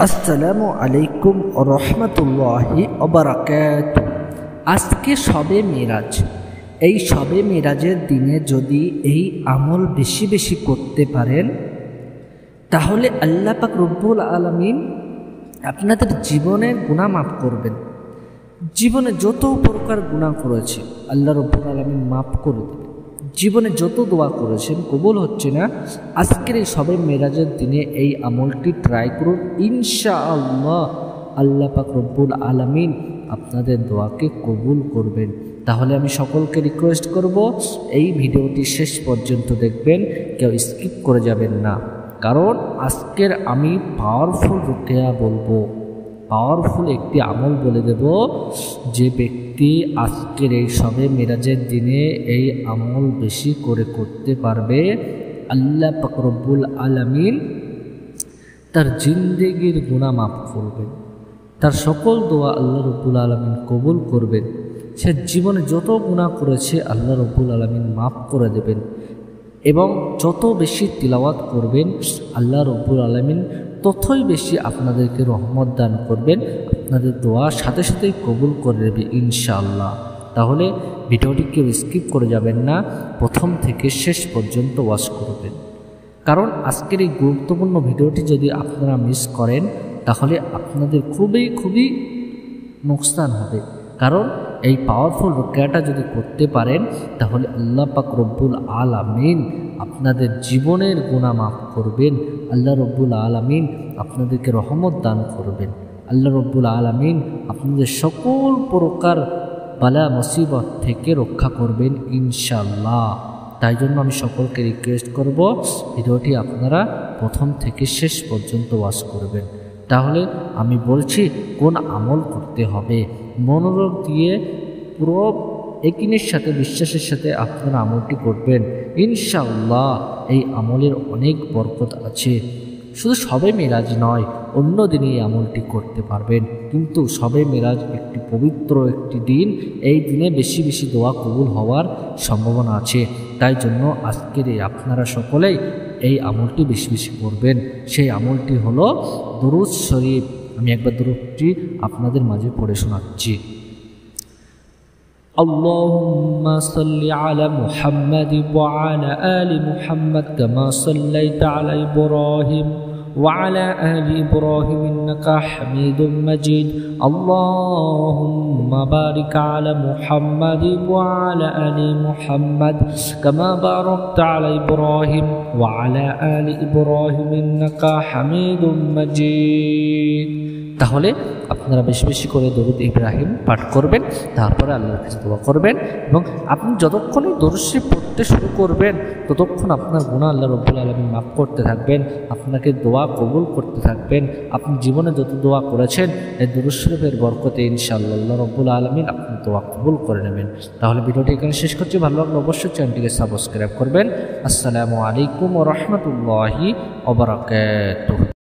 আসসালামু আলাইকুম রহমতুল্লাহি ওবারাকাতুহু। আজকে শবে মিরাজ। এই শবে মিরাজের দিনে যদি এই আমল বেশি বেশি করতে পারেন তাহলে আল্লাহ পাক রব্বুল আলামিন আপনাদের জীবনের গুনাহ মাফ করবেন। জীবনে যত প্রকার গুনাহ করেছে আল্লাহ রব্বুল আলামিন মাফ করে দেবেন। জীবনে যত দোয়া করেছেন কবুল হচ্ছে না, আজকের এই শবে মেরাজের দিনে এই আমলটি ট্রাই করুন। ইনশাআল্লাহ আল্লাহ পাক রব্বুল আলামিন আপনাদের দোয়াকে কবুল করবেন। তাহলে আমি সকলকে রিকোয়েস্ট করব এই ভিডিওটি শেষ পর্যন্ত দেখবেন, কেউ স্কিপ করে যাবেন না। কারণ আজকের আমি পাওয়ারফুল রুকিয়া বলবো, পাওয়ারফুল একটি আমল বলে দেব। যে ব্যক্তি আজকের এই শবে মিরাজের দিনে এই আমল বেশি করে করতে পারবে, আল্লাহ পাক রব্বুল আলামিন তার জিন্দেগির গুনাহ মাফ করবেন, তার সকল দোয়া আল্লাহ রব্বুল আলামিন কবুল করবেন। সে জীবনে যত গুনাহ করেছে আল্লাহ রব্বুল আলামিন মাফ করে দেবেন। এবং যত বেশি তিলাওয়াত করবেন আল্লাহ রব্বুল আলামিন ততই বেশি আপনাদেরকে রহমত দান করবেন, আপনাদের দোয়া সাথে সাথেই কবুল করে দেবে ইনশাআল্লাহ। তাহলে ভিডিওটি কেউ স্কিপ করে যাবেন না, প্রথম থেকে শেষ পর্যন্ত ওয়াচ করবেন। কারণ আজকের এই গুরুত্বপূর্ণ ভিডিওটি যদি আপনারা মিস করেন তাহলে আপনাদের খুবই নোকসান হবে। কারণ এই পাওয়ারফুল রুকিয়াটা যদি করতে পারেন তাহলে আল্লাহ পাক রব্বুল আলামিন আপনাদের জীবনের গুনাহ মাফ করবেন। আল্লাহ রব্বুল আলামিন আপনাদেরকে রহমত দান করবেন। আল্লাহ রব্বুল আলামিন আপনাদের সকল প্রকার বালা মুসিবত থেকে রক্ষা করবেন ইনশাআল্লাহ। তাই জন্য আমি সকলকে রিকোয়েস্ট করব ভিডিওটি আপনারা প্রথম থেকে শেষ পর্যন্ত ওয়াচ করবেন। তাহলে আমি বলছি কোন আমল করতে হবে, মনোযোগ দিয়ে পুরো ইয়াকিনের সাথে বিশ্বাসের সাথে আপনারা আমলটি করবেন ইনশাআল্লাহ। এই আমলের অনেক বরকত আছে। শুধু শবে মিরাজ নয়, অন্য দিনে এই আমলটি করতে পারবেন, কিন্তু শবে মিরাজ একটি পবিত্র একটি দিন, এই দিনে বেশি বেশি দোয়া কবুল হওয়ার সম্ভাবনা আছে। তাই জন্য আজকের আপনারা সকলেই এই আমলটি বেশি বেশি করবেন। সেই আমলটি হলো দুরূদ শরীফ। আমি একবার দুরূদটি আপনাদের মাঝে পড়ে শোনাচ্ছি। আল্লাহুম্মা সাল্লি আলা মুহাম্মাদ ওয়া আলা আলি মুহাম্মাদ কামা সাল্লাইতা আলা ইব্রাহিম ওয়া আলা আলি ইব্রাহিম ইন্নাকা হামিদুম মাজিদ। আল্লাহুম্মা বারিক আলা মুহাম্মাদ ওয়া আলা আলি মুহাম্মাদ কামা বারাকতা আলা ইব্রাহিম ওয়া আলা আলি ইব্রাহিম ইন্নাকা হামিদুম মাজিদ। তাহলে আপনারা বেশি বেশি করে দরুদ ইব্রাহিম পাঠ করবেন, তারপরে আল্লাহর কাছে দোয়া করবেন। এবং আপনি যতক্ষণ দরুদ শরীফ পড়তে শুরু করবেন ততক্ষণ আপনার গুনাহ আল্লাহ রব্বুল আলামিন মাফ করতে থাকবেন, আপনাকে দোয়া কবুল করতে থাকবেন। আপনি জীবনে যত দোয়া করেছেন এই দরুদ শরীফের বরকতে ইনশাআল্লাহ আল্লাহ রব্বুল আলামিন আপনার দোয়া কবুল করে নেবেন। তাহলে ভিডিওটি এখানে শেষ করছি। ভালো লাগলে অবশ্যই চ্যানেলটিকে সাবস্ক্রাইব করবেন। আসসালামু আলাইকুম ওয়া রাহমাতুল্লাহি ওয়া বারাকাতুহু।